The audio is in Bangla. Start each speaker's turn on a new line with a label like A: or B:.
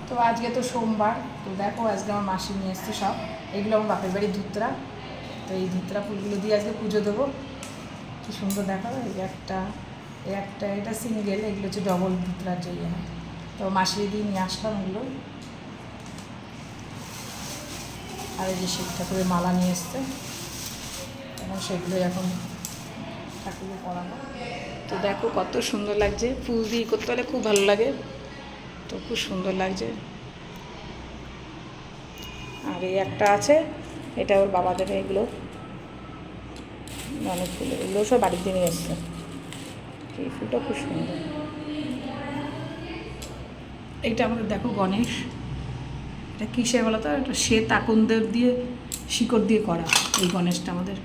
A: তো আজকে তো সোমবার, তো দেখো আজকে আমার মাসি নিয়ে এসছে সব, এগুলো আমার বাপের বাড়ির ধুতরা। তো এই ধুতরা ফুলগুলো দিয়ে আজকে পুজো দেবো। কি সুন্দর দেখো, এই একটা এটা সিঙ্গেল, এগুলো হচ্ছে ডবল ধুতরার যে ইয়ে। তো মাসি দিয়ে নিয়ে আসলাম এগুলো। আর এই যে শিব ঠাকুরের মালা নিয়ে এসছে, এবং সেগুলোই এখন ঠাকুরকে পরানো। তো দেখো কত সুন্দর লাগছে, ফুল দিয়ে করতে হলে খুব ভালো লাগে, তো খুব সুন্দর লাগছে। আর এই একটা আছে, এটা ওর বাবা দেবে, এগুলো অনেক ফুল, এগুলো সব বাড়িতে নিয়ে এসছে। এই ফুলটা খুব সুন্দর। এইটা আমাদের দেখো গণেশ, এটা কিসের বলো তো, এটা শ্বেত আকন্দের দিয়ে শিকড় দিয়ে করা এই গণেশটা আমাদের।